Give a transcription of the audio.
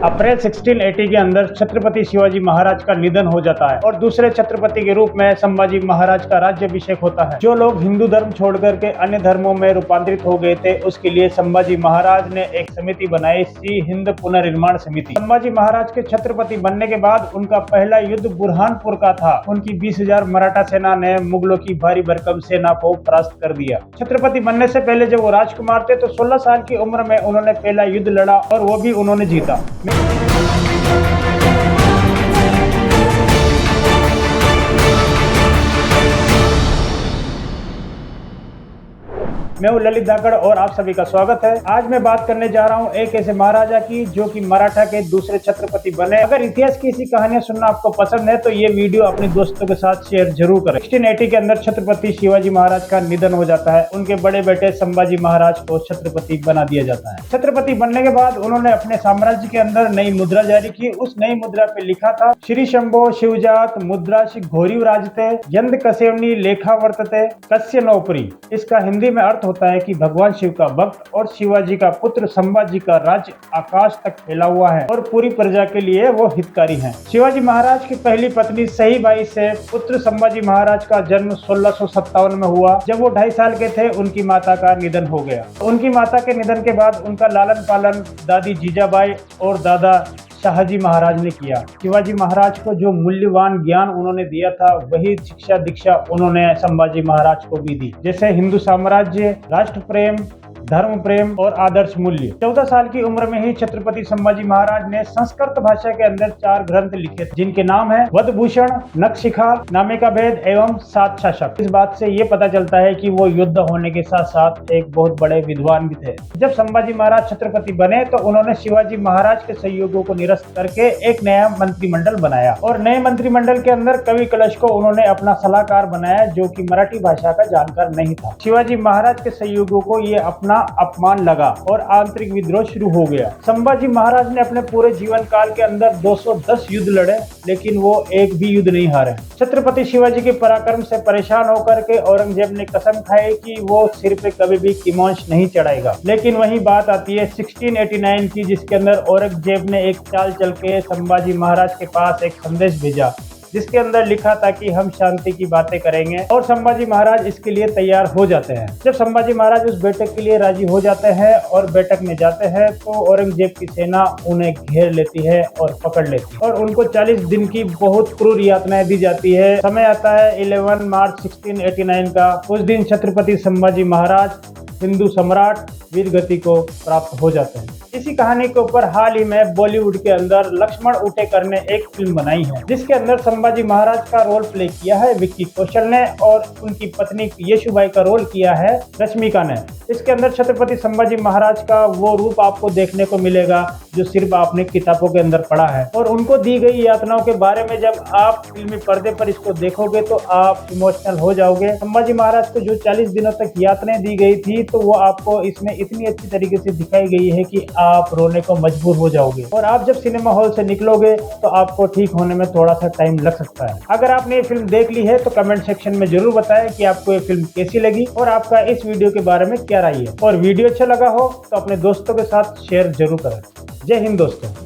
अप्रैल 1680 के अंदर छत्रपति शिवाजी महाराज का निधन हो जाता है और दूसरे छत्रपति के रूप में संभाजी महाराज का राज्याभिषेक होता है। जो लोग हिंदू धर्म छोड़कर के अन्य धर्मों में रूपांतरित हो गए थे, उसके लिए संभाजी महाराज ने एक समिति बनाई, श्री हिंद पुनर्निर्माण समिति। संभाजी महाराज के छत्रपति बनने के बाद उनका पहला युद्ध बुरहानपुर का था। उनकी 20,000 मराठा सेना ने मुगलों की भारी भरकम सेना को परास्त कर दिया। छत्रपति बनने से पहले जब वो राजकुमार थे तो 16 साल की उम्र में उन्होंने पहला युद्ध लड़ा और वो भी उन्होंने जीता। मैं हूं ललित धाकड़ और आप सभी का स्वागत है। आज मैं बात करने जा रहा हूं एक ऐसे महाराजा की जो कि मराठा के दूसरे छत्रपति बने। अगर इतिहास की ऐसी कहानियां सुनना आपको पसंद है तो ये वीडियो अपने दोस्तों के साथ शेयर जरूर करें। 1680 के अंदर छत्रपति शिवाजी महाराज का निधन हो जाता है। उनके बड़े बेटे संभाजी महाराज को छत्रपति बना दिया जाता है। छत्रपति बनने के बाद उन्होंने अपने साम्राज्य के अंदर नई मुद्रा जारी की। उस नई मुद्रा पे लिखा था, श्री शंभो शिवजात मुद्रा घोरी राजते यंद कसेवनी लेखा वर्तते कस्य नौपरी। इसका हिंदी में अर्थ होता है कि भगवान शिव का भक्त और शिवाजी का पुत्र संभाजी का राज्य आकाश तक फैला हुआ है और पूरी प्रजा के लिए वो हितकारी हैं। शिवाजी महाराज की पहली पत्नी सहीबाई से पुत्र संभाजी महाराज का जन्म 1657 में हुआ। जब वो 2.5 साल के थे उनकी माता का निधन हो गया। उनकी माता के निधन के बाद उनका लालन पालन दादी जीजाबाई और दादा शाहजी महाराज ने किया। शिवाजी महाराज को जो मूल्यवान ज्ञान उन्होंने दिया था वही शिक्षा दीक्षा उन्होंने संभाजी महाराज को भी दी, जैसे हिंदू साम्राज्य, राष्ट्र प्रेम, धर्म प्रेम और आदर्श मूल्य। 14 साल की उम्र में ही छत्रपति संभाजी महाराज ने संस्कृत भाषा के अंदर 4 ग्रंथ लिखे थे, जिनके नाम है वधभूषण, नखशिखा, नामिका भेद एवं 7 शासक। इस बात से ये पता चलता है कि वो योद्धा होने के साथ साथ एक बहुत बड़े विद्वान भी थे। जब संभाजी महाराज छत्रपति बने तो उन्होंने शिवाजी महाराज के सहयोगों को निरस्त करके एक नया मंत्रिमंडल बनाया और नए मंत्रिमंडल के अंदर कवि कलश को उन्होंने अपना सलाहकार बनाया, जो कि मराठी भाषा का जानकार नहीं था। शिवाजी महाराज के सहयोगों को ये अपना अपमान लगा और आंतरिक विद्रोह शुरू हो गया। संभाजी महाराज ने अपने पूरे जीवन काल के अंदर 210 युद्ध लड़े, लेकिन वो एक भी युद्ध नहीं हारे। छत्रपति शिवाजी के पराक्रम से परेशान होकर के औरंगजेब ने कसम खाई कि वो सिर पे कभी भी कीमोंछ नहीं चढ़ाएगा। लेकिन वही बात आती है 1689 की, जिसके अंदर औरंगजेब ने एक चाल चल के संभाजी महाराज के पास एक संदेश भेजा, जिसके अंदर लिखा था कि हम शांति की बातें करेंगे, और संभाजी महाराज इसके लिए तैयार हो जाते हैं। जब संभाजी महाराज उस बैठक के लिए राजी हो जाते हैं और बैठक में जाते हैं तो औरंगजेब की सेना उन्हें घेर लेती है और पकड़ लेती है और उनको 40 दिन की बहुत क्रूर यातनाएं दी जाती है। समय आता है 11 मार्च 1689 का। उस दिन छत्रपति संभाजी महाराज हिंदू सम्राट वीर गति को प्राप्त हो जाते हैं। इसी कहानी के ऊपर हाल ही में बॉलीवुड के अंदर लक्ष्मण उटेकर ने एक फिल्म बनाई है, जिसके अंदर संभाजी महाराज का रोल प्ले किया है विक्की कौशल ने और उनकी पत्नी यशुबाई का रोल किया है रश्मिका ने। इसके अंदर छत्रपति संभाजी महाराज का वो रूप आपको देखने को मिलेगा जो सिर्फ आपने किताबों के अंदर पढ़ा है, और उनको दी गई यातनाओं के बारे में जब आप फिल्मी पर्दे पर इसको देखोगे तो आप इमोशनल हो जाओगे। संभाजी महाराज को जो 40 दिनों तक यातनाएं दी गई थी तो वो आपको इसमें इतनी अच्छी तरीके से दिखाई गई है कि आप रोने को मजबूर हो जाओगे, और आप जब सिनेमा हॉल से निकलोगे तो आपको ठीक होने में थोड़ा सा टाइम लग सकता है। अगर आपने ये फिल्म देख ली है तो कमेंट सेक्शन में जरूर बताएं कि आपको ये फिल्म कैसी लगी और आपका इस वीडियो के बारे में क्या राय है। और वीडियो अच्छा लगा हो तो अपने दोस्तों के साथ शेयर जरूर करें। जय हिंद दोस्तों।